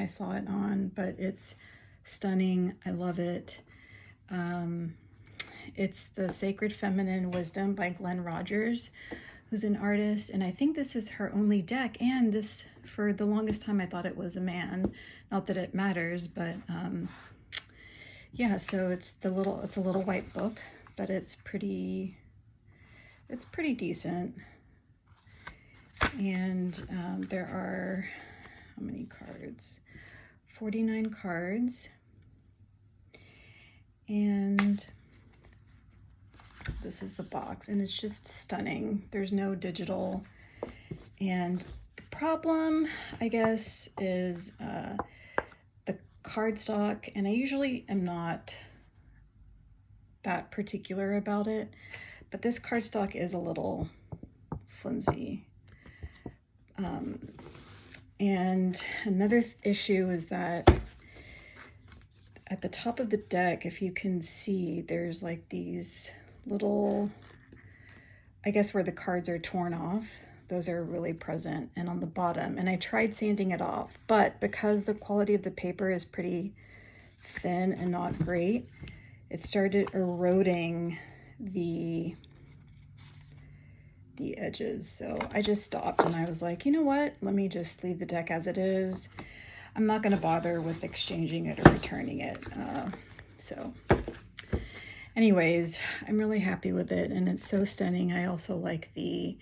I saw it on, but it's stunning. I love it. It's The Sacred Feminine Wisdom by Glen Rogers, who's an artist, and I think this is her only deck, and this, for the longest time I thought it was a man. Not that it matters, but yeah, so it's a little white book, but it's pretty decent. And there are, how many cards? 49 cards. And this is the box, and it's just stunning. There's no digital. And the problem, I guess, is the cardstock, and I usually am not that particular about it, but this cardstock is a little flimsy. And another issue is that at the top of the deck, if you can see, there's like these little, I guess where the cards are torn off, those are really present, and on the bottom. And I tried sanding it off, but because the quality of the paper is pretty thin and not great, it started eroding the edges. So I just stopped, and I was like, you know what? Let me just leave the deck as it is. I'm not going to bother with exchanging it or returning it. So anyways, I'm really happy with it, and it's so stunning. I also like the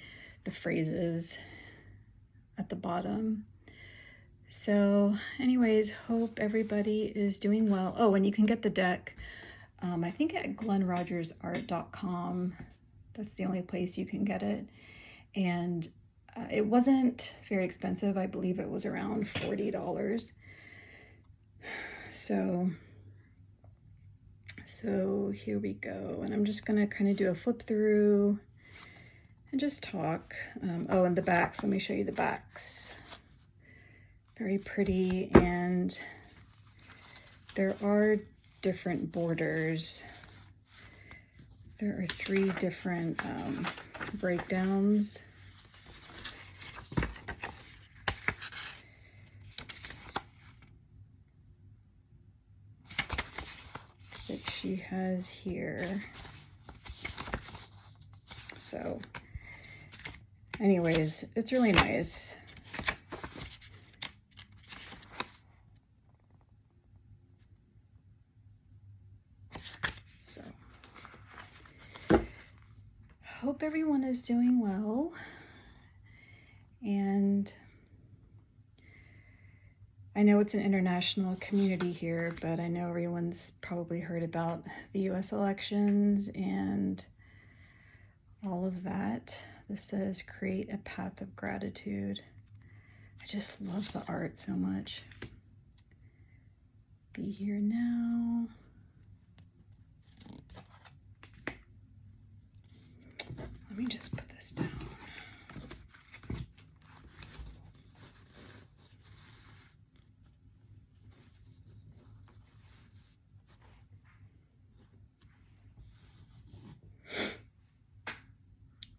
phrases at the bottom. So anyways, hope everybody is doing well. Oh, and you can get the deck, I think at glenrogersart.com. That's the only place you can get it. And it wasn't very expensive. I believe it was around $40. So here we go. And I'm just gonna kind of do a flip through and just talk. Oh, and the backs, let me show you the backs. Very pretty, and there are different borders. There are 3 different breakdowns. That she has here. So anyways, it's really nice. So hope everyone is doing well, and I know it's an international community here, but I know everyone's probably heard about the US elections and all of that. This says, create a path of gratitude. I just love the art so much. Be here now. Let me just put this down.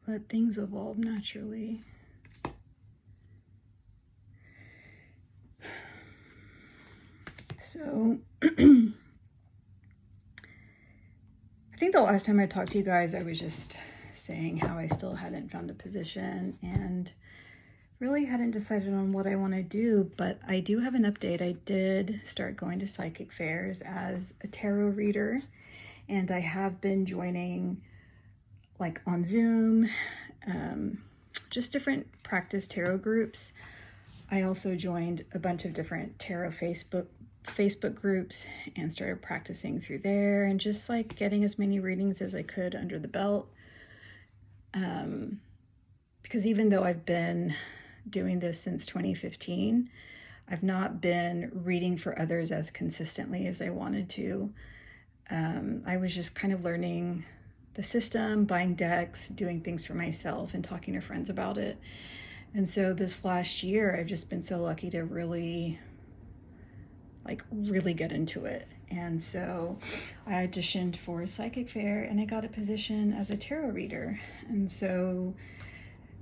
Let things evolve naturally. So I think the last time I talked to you guys, I was just saying how I still hadn't found a position and really hadn't decided on what I want to do, but I do have an update. I did start going to psychic fairs as a tarot reader, and I have been joining, like on Zoom, just different practice tarot groups. I also joined a bunch of different tarot Facebook groups and started practicing through there, and just like getting as many readings as I could under the belt. Because even though I've been doing this since 2015, I've not been reading for others as consistently as I wanted to. I was just kind of learning the system, buying decks, doing things for myself, and talking to friends about it. And so this last year, I've just been so lucky to really get into it. And so I auditioned for a psychic fair, and I got a position as a tarot reader. And so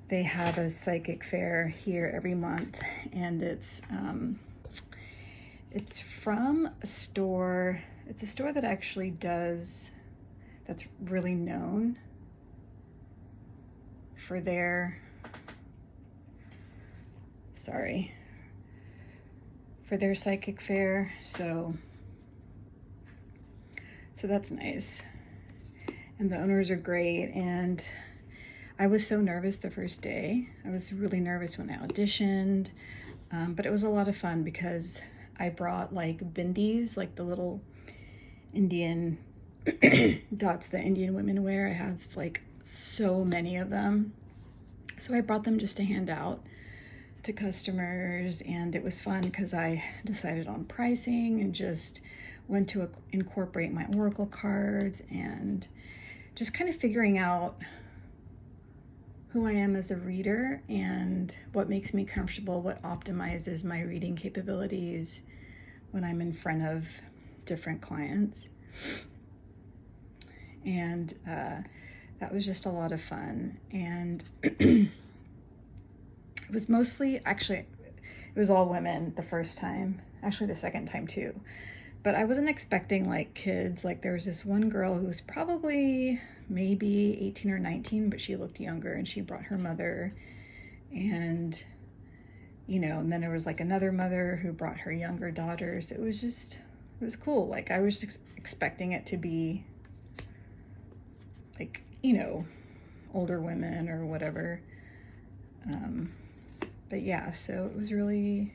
they have a psychic fair here every month, and it's It's from a store. It's a store that actually that's really known for their, for their psychic fair. So that's nice. And the owners are great. And I was so nervous the first day. I was really nervous when I auditioned, but it was a lot of fun because I brought like bindis, like the little Indian dots that Indian women wear. I have like so many of them. So I brought them just to hand out to customers, and it was fun because I decided on pricing and just went to incorporate my oracle cards and just kind of figuring out who I am as a reader and what makes me comfortable, what optimizes my reading capabilities when I'm in front of different clients. And that was just a lot of fun. And it was mostly, actually, it was all women the first time, actually the second time too. But I wasn't expecting like kids. Like there was this one girl who was probably maybe 18 or 19, but she looked younger, and she brought her mother. And, you know, and then there was like another mother who brought her younger daughters. It was cool. Like I was expecting it to be like, you know, older women or whatever. But yeah, so it was really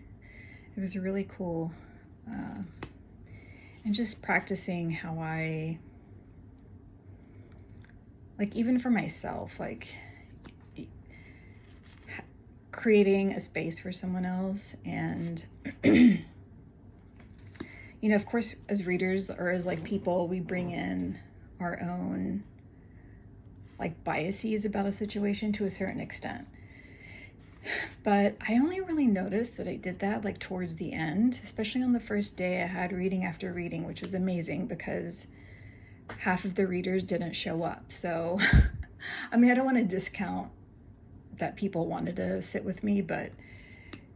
cool. And just practicing how I, like even for myself, like creating a space for someone else. And, you know, of course, as readers or as like people, we bring in our own like biases about a situation to a certain extent. But I only really noticed that I did that like towards the end, especially on the first day. I had reading after reading, which was amazing because half of the readers didn't show up. So, I mean, I don't want to discount that people wanted to sit with me, but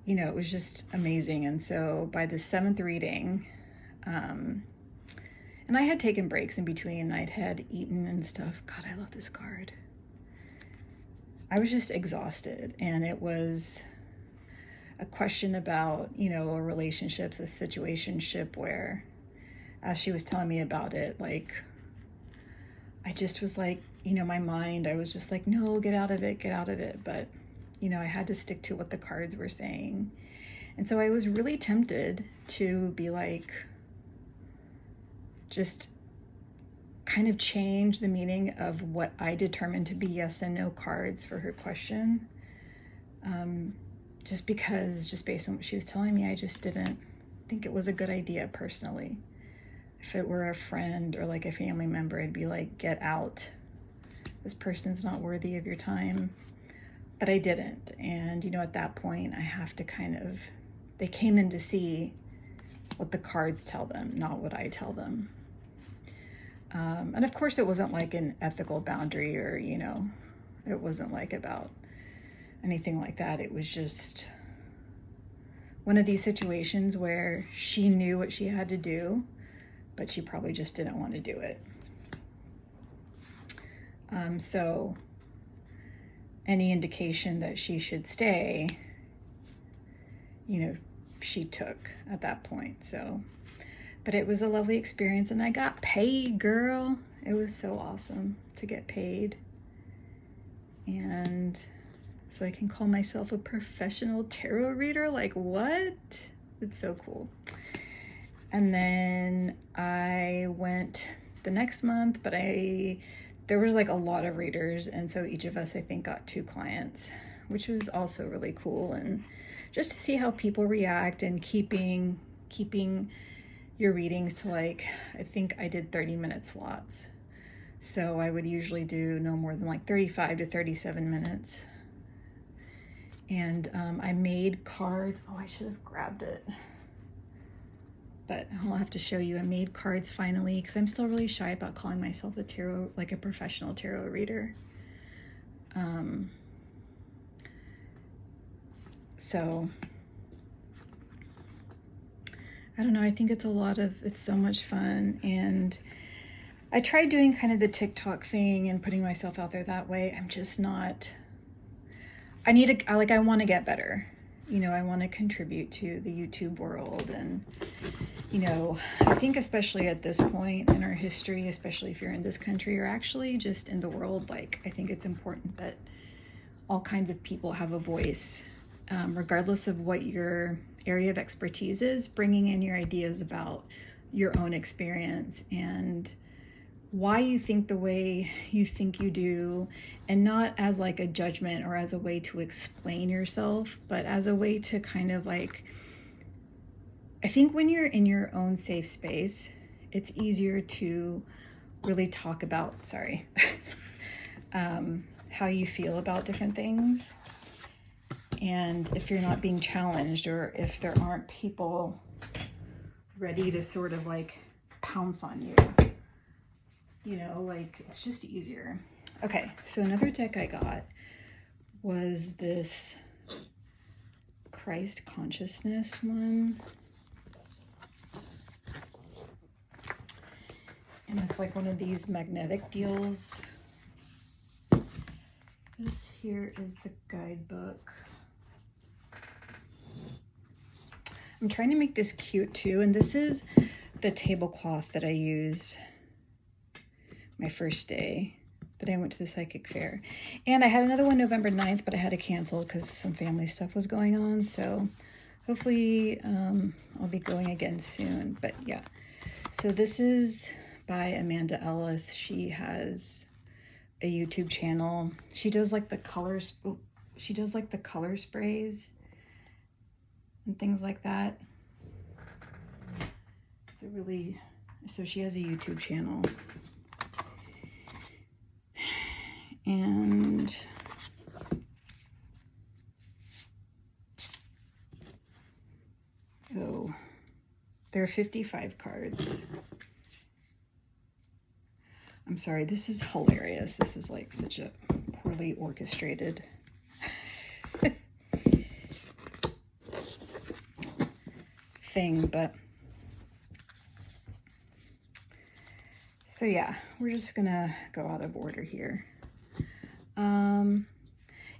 you know, it was just amazing. And so by the 7th reading, and I had taken breaks in between. I'd had eaten and stuff. God, I love this card. I was just exhausted, and it was a question about, you know, a relationship, a situationship where, as she was telling me about it, like, I just was like, you know, my mind, I was just like, no, get out of it. But, you know, I had to stick to what the cards were saying. And so I was really tempted to be like, just kind of change the meaning of what I determined to be yes and no cards for her question. Just because, just based on what she was telling me, I just didn't think it was a good idea personally. If it were a friend or like a family member, I'd be like, get out. This person's not worthy of your time. But I didn't. And, you know, at that point, I have to kind of, they came in to see what the cards tell them, not what I tell them. And of course, it wasn't like an ethical boundary or, you know, it wasn't like about anything like that. It was just one of these situations where she knew what she had to do, but she probably just didn't want to do it. So any indication that she should stay, you know, she took at that point. So, but it was a lovely experience, and I got paid, girl. It was so awesome to get paid. And so I can call myself a professional tarot reader. Like, what? It's so cool. And then I went the next month, but there was like a lot of readers, and so each of us, I think, got 2 clients, which was also really cool. And just to see how people react, and keeping your readings to like, I think I did 30-minute slots. So I would usually do no more than like 35 to 37 minutes. And I made cards. Oh, I should have grabbed it. But I'll have to show you. I made cards finally, because I'm still really shy about calling myself a tarot, like a professional tarot reader. So I don't know, I think it's so much fun. And I tried doing kind of the TikTok thing and putting myself out there that way. I'm just not, I want to get better. You know, I want to contribute to the YouTube world. And, you know, I think especially at this point in our history, especially if you're in this country or actually just in the world, like, I think it's important that all kinds of people have a voice, regardless of what your area of expertise is, bringing in your ideas about your own experience and why you think the way you think you do, and not as like a judgment or as a way to explain yourself, but as a way to kind of like, I think when you're in your own safe space, it's easier to really talk about, how you feel about different things. And if you're not being challenged, or if there aren't people ready to sort of like pounce on you, you know, like, it's just easier. Okay, so another deck I got was this Christ consciousness one. And it's like one of these magnetic deals. This here is the guidebook. I'm trying to make this cute too, and this is the tablecloth that I used my first day that I went to the psychic fair. And I had another one November 9th, but I had to cancel because some family stuff was going on. So hopefully I'll be going again soon. But yeah, so this is by Amanda Ellis. She has a YouTube channel. She does like the colors. She does like the color sprays and things like that. It's a really, so she has a YouTube channel. And oh, there are 55 cards. I'm sorry, this is hilarious. This is like such a poorly orchestrated thing, but so yeah, we're just gonna go out of order here.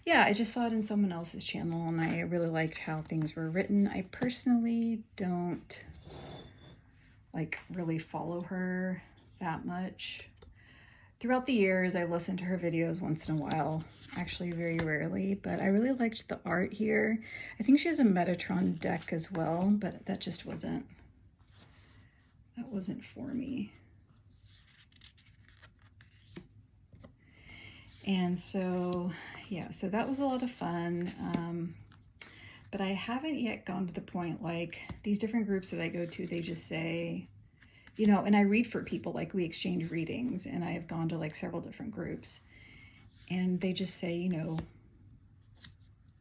Yeah, I just saw it in someone else's channel and I really liked how things were written. I personally don't like really follow her that much. Throughout the years, I listened to her videos once in a while, actually very rarely, but I really liked the art here. I think she has a Metatron deck as well, but that just wasn't for me. And so, yeah, so that was a lot of fun. But I haven't yet gone to the point, like these different groups that I go to, they just say, you know, and I read for people, like we exchange readings, and I have gone to like several different groups, and they just say, you know,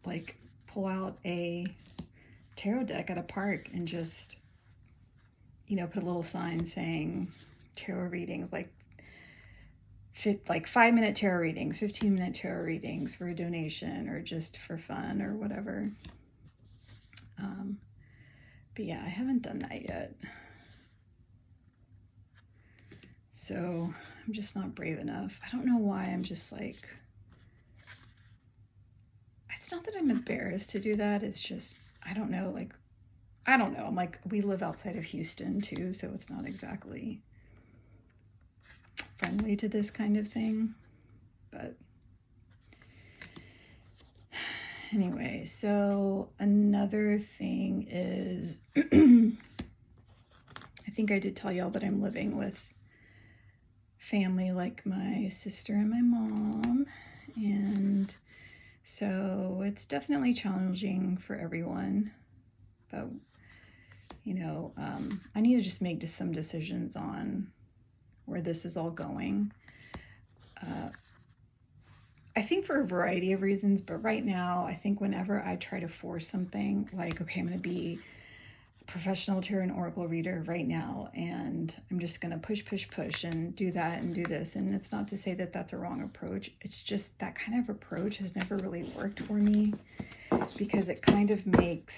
like pull out a tarot deck at a park and just, you know, put a little sign saying tarot readings, like 5-minute tarot readings, 15-minute tarot readings for a donation or just for fun or whatever. But yeah, I haven't done that yet. So I'm just not brave enough. I don't know why. I'm just like, it's not that I'm embarrassed to do that. It's just, I don't know. Like, I don't know. I'm like, we live outside of Houston too, so it's not exactly friendly to this kind of thing. But anyway, so another thing is, I think I did tell y'all that I'm living with family like my sister and my mom, and so it's definitely challenging for everyone, but you know, I need to just make some decisions on where this is all going. I think for a variety of reasons, but right now, I think whenever I try to force something, like, okay, I'm going to be a professional tarot and oracle reader right now, and I'm just going to push and do that and do this. And it's not to say that that's a wrong approach. It's just that kind of approach has never really worked for me, because it kind of makes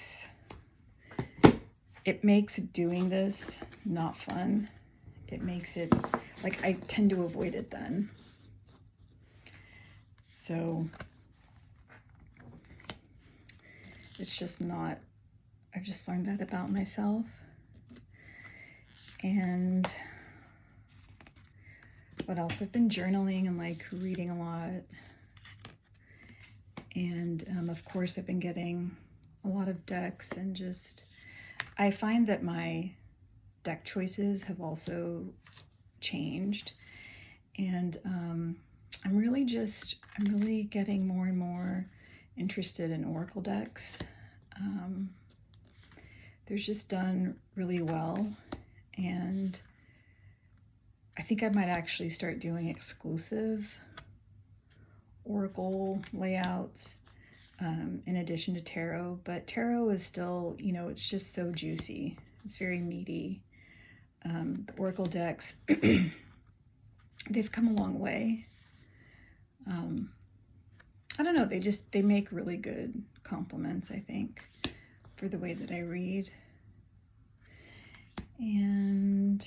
it makes doing this not fun. It makes it, like, I tend to avoid it then. So it's just not, I've just learned that about myself. And what else? I've been journaling and like reading a lot. And of course I've been getting a lot of decks, and just, I find that my deck choices have also changed. And I'm really getting more and more interested in oracle decks. They're just done really well, and I think I might actually start doing exclusive oracle layouts in addition to tarot. But tarot is still, you know, it's just so juicy. It's very meaty. The oracle decks, they've come a long way. I don't know, they make really good compliments, I think, for the way that I read. And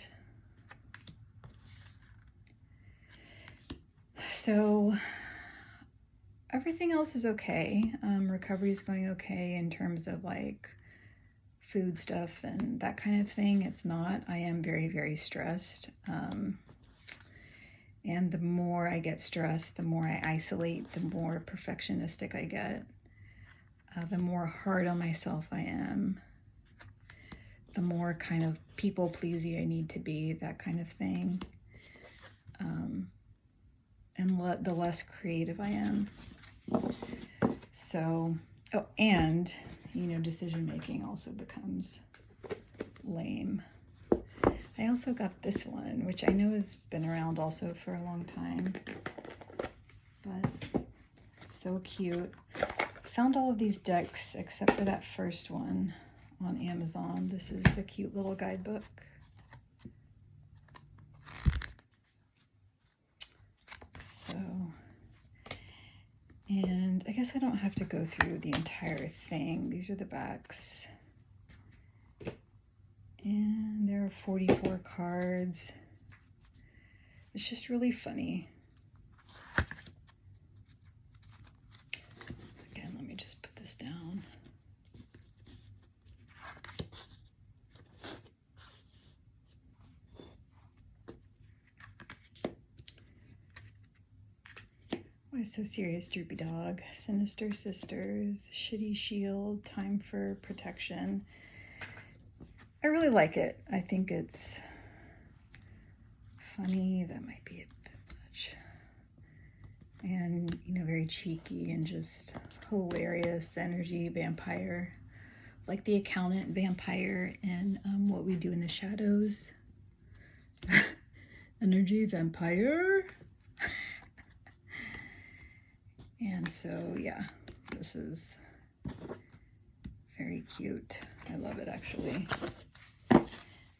so everything else is okay. Recovery is going okay in terms of like food stuff and that kind of thing. It's not. I am very, very stressed. And the more I get stressed, the more I isolate, the more perfectionistic I get, the more hard on myself I am, the more kind of people-pleasy I need to be, that kind of thing. And the less creative I am. So, oh, and, you know, decision-making also becomes lame. I also got this one, which I know has been around also for a long time, but it's so cute. Found all of these decks except for that first one on Amazon. This is the cute little guidebook. So, and I guess I don't have to go through the entire thing. These are the backs. And there are 44 cards. It's just really funny. Again, let me just put this down. Why so serious, droopy dog? Sinister sisters, shitty shield, time for protection. I really like it. I think it's funny. That might be a bit much. And, you know, very cheeky and just hilarious energy vampire. Like the accountant vampire in What We Do in the Shadows. Energy vampire. And so, yeah, this is very cute. I love it, actually.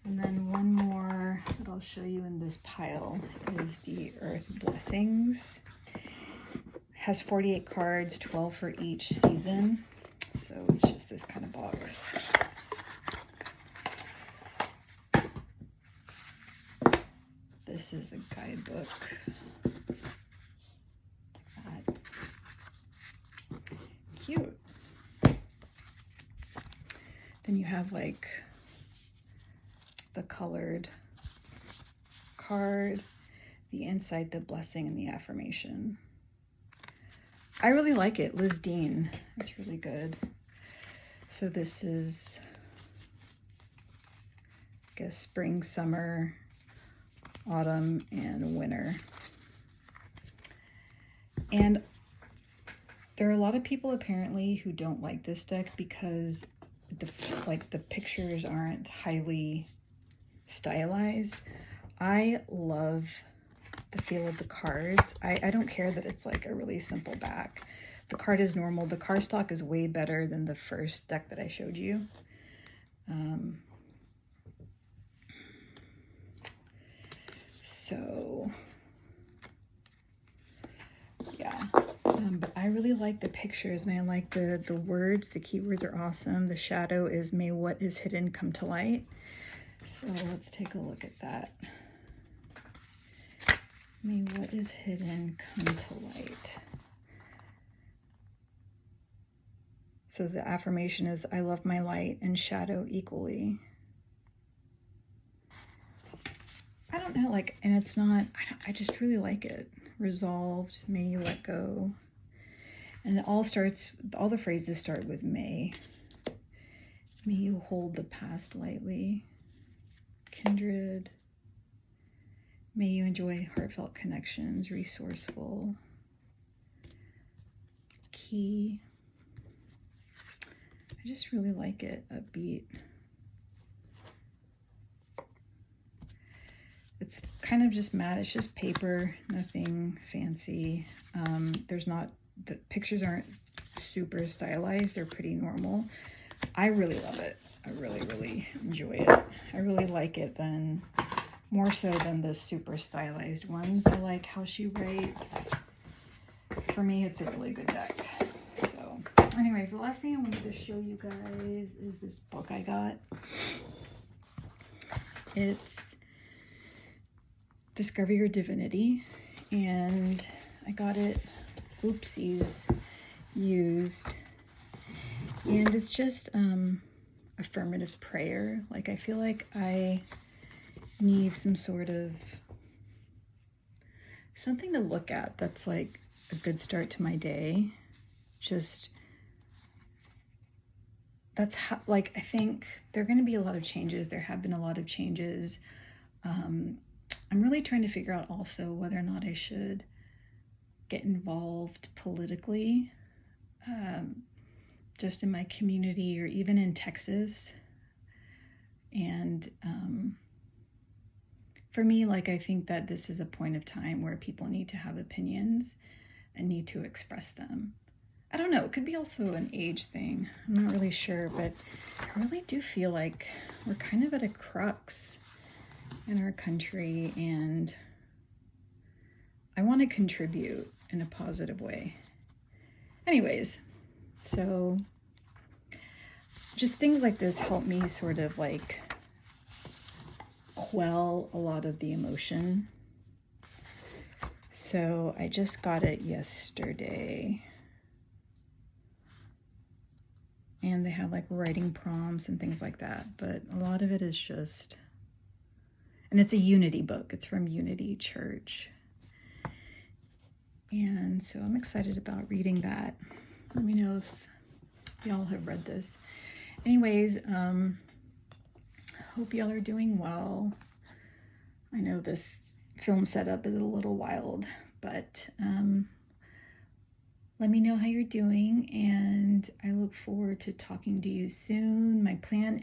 And then one more that I'll show you in this pile is the Earth Blessings. It has 48 cards, 12 for each season. So it's just this kind of box. This is the guidebook. Like that. Cute. Then you have like the colored card, the inside, the blessing, and the affirmation. I really like it. Liz Dean. It's really good. So this is, I guess, spring, summer, autumn, and winter. And there are a lot of people apparently who don't like this deck because the pictures aren't highly stylized. I love the feel of the cards. I don't care that it's like a really simple back. The card is normal. The cardstock is way better than the first deck that I showed you. So yeah, but I really like the pictures, and I like the words. The keywords are awesome. The shadow is may what is hidden come to light. So let's take a look at that. May what is hidden come to light. So the affirmation is, I love my light and shadow equally. I don't know, like, and it's not, I just really like it. Resolved, may you let go. And it all the phrases start with may. May you hold the past lightly. Kindred. May you enjoy heartfelt connections, resourceful. Key. I just really like it, upbeat. It's kind of just matte, it's just paper, nothing fancy. The pictures aren't super stylized, they're pretty normal. I really love it. I really, really enjoy it. I really like it more so than the super stylized ones. I like how she writes. For me, it's a really good deck. So anyways, the last thing I wanted to show you guys is this book I got. It's Discover Your Divinity, and I got it, oopsies, used, and it's just affirmative prayer. Like, I feel like I need some sort of something to look at that's like a good start to my day. Just that's how, like, I think there are going to be a lot of changes. There have been a lot of changes. I'm really trying to figure out also whether or not I should get involved politically, just in my community or even in Texas. And for me, like, I think that this is a point of time where people need to have opinions and need to express them. I don't know, it could be also an age thing. I'm not really sure, but I really do feel like we're kind of at a crux in our country, and I want to contribute in a positive way. Anyways, so just things like this help me sort of like quell a lot of the emotion. So I just got it yesterday, and they have like writing prompts and things like that, but a lot of it is just, and it's a Unity book. It's from Unity Church. And so I'm excited about reading that. Let me know if y'all have read this. Anyways, hope y'all are doing well. I know this film setup is a little wild, but let me know how you're doing, and I look forward to talking to you soon. My plan